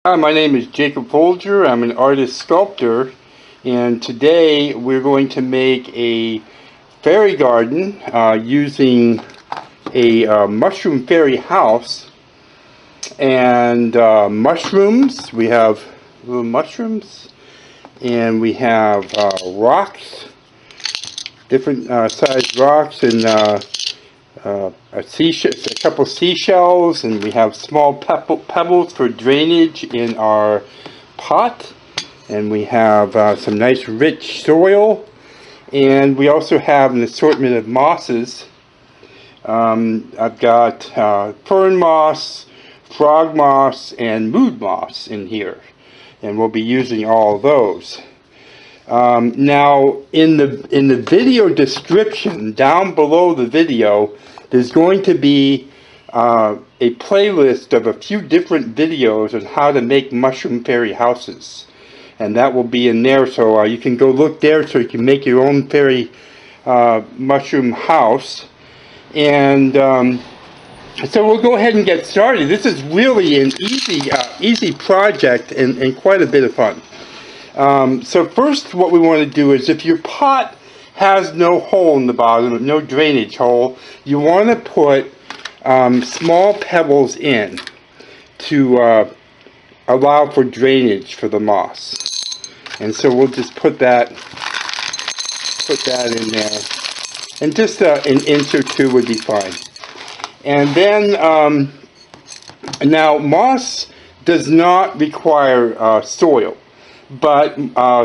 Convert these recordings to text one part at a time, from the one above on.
Hi, my name is Jacob Folger. I'm an artist sculptor, and today we're going to make a fairy garden using a mushroom fairy house and mushrooms. We have little mushrooms, and we have rocks, different sized rocks, and a couple seashells, and we have small pebbles for drainage in our pot, and we have some nice rich soil, and we also have an assortment of mosses. I've got fern moss, frog moss, and mood moss in here, and we'll be using all of those. Now, in the video description down below the video, there's going to be a playlist of a few different videos on how to make mushroom fairy houses, and that will be in there. So you can go look there, so you can make your own fairy mushroom house. And so we'll go ahead and get started. This is really an easy project and quite a bit of fun. So first, what we want to do is, if your pot has no hole in the bottom, no drainage hole, you want to put small pebbles in to allow for drainage for the moss. And so we'll just put that in there, and just an inch or two would be fine. And then now, moss does not require soil, but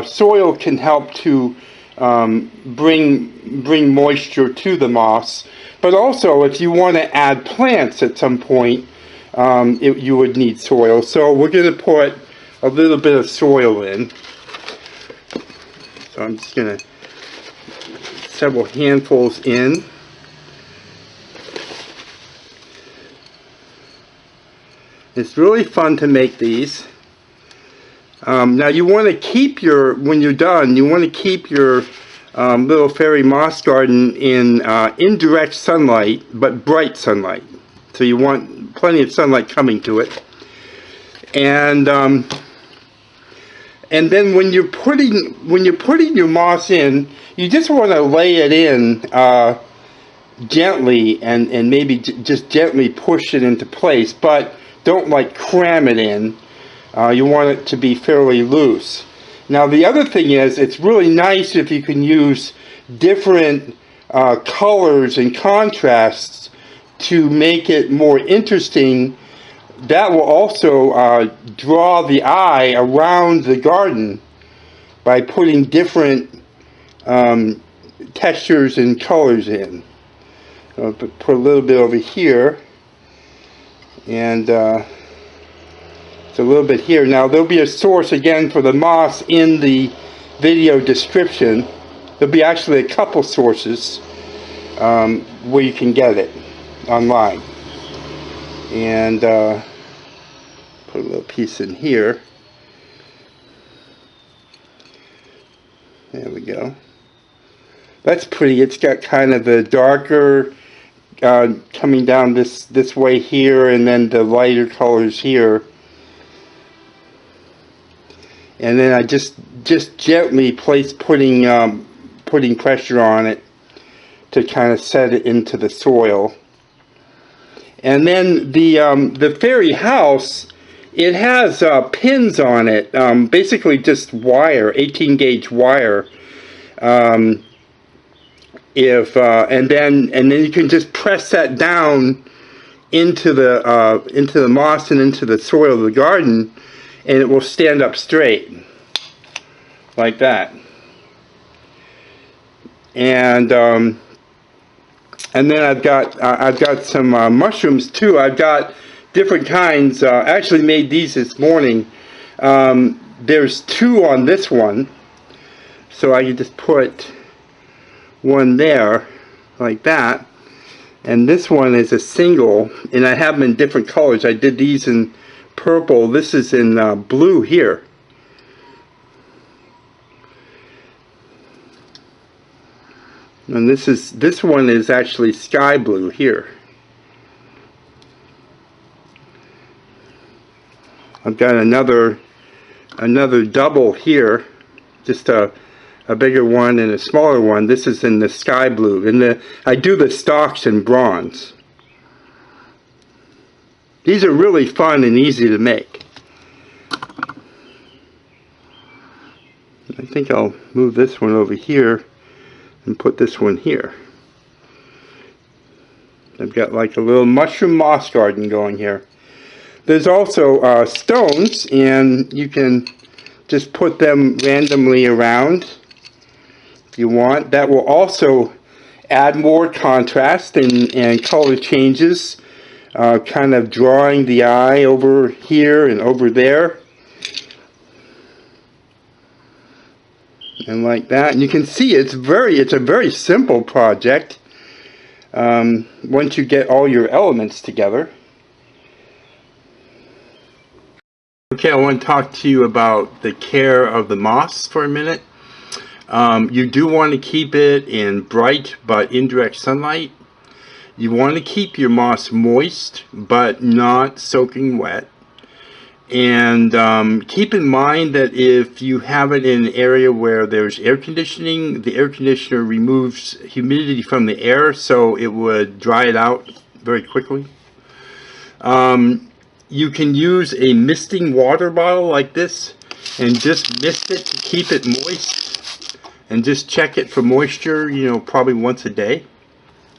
soil can help to bring moisture to the moss. But also, if you want to add plants at some point, you would need soil. So we're going to put a little bit of soil in. So I'm just going to several handfuls in. It's really fun to make these. Now you want to keep when you're done, you want to keep your little fairy moss garden in indirect sunlight, but bright sunlight. So you want plenty of sunlight coming to it. And then when you're putting your moss in, you just want to lay it in gently, and maybe just gently push it into place, but don't like cram it in. You want it to be fairly loose. Now, the other thing is, it's really nice if you can use different colors and contrasts to make it more interesting. That will also draw the eye around the garden by putting different textures and colors in. Put a little bit over here, and a little bit here. Now, there'll be a source again for the moss in the video description. There'll be actually a couple sources where you can get it online. And put a little piece in here. There we go. That's pretty. It's got kind of the darker coming down this way here, and then the lighter colors here. And then I just gently putting pressure on it to kind of set it into the soil. And then the fairy house, it has pins on it, basically just wire, 18 gauge wire. And then you can just press that down into the moss and into the soil of the garden, and it will stand up straight like that. And then I've got some mushrooms too. I've got different kinds. I actually made these this morning. There's two on this one, so I can just put one there like that. And this one is a single, and I have them in different colors. I did these in purple. This is in blue here. And this one is actually sky blue here. I've got another double here, just a bigger one and a smaller one. This is in the sky blue, and I do the stalks in bronze. These are really fun and easy to make. I think I'll move this one over here and put this one here. I've got like a little mushroom moss garden going here. There's also stones, and you can just put them randomly around if you want. That will also add more contrast and color changes, kind of drawing the eye over here and over there. And like that. And you can see it's a very simple project once you get all your elements together. Okay, I want to talk to you about the care of the moss for a minute. You do want to keep it in bright but indirect sunlight. You want to keep your moss moist but not soaking wet. And keep in mind that if you have it in an area where there's air conditioning, the air conditioner removes humidity from the air, so it would dry it out very quickly. You can use a misting water bottle like this and just mist it to keep it moist, and just check it for moisture, you know, probably once a day.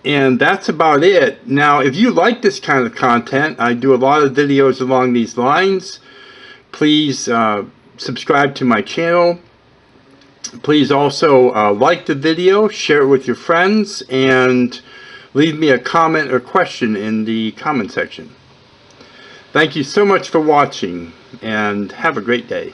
And that's about it. Now, if you like this kind of content, I do a lot of videos along these lines. Please subscribe to my channel. Please also like the video, share it with your friends, and leave me a comment or question in the comment section. Thank you so much for watching, and have a great day.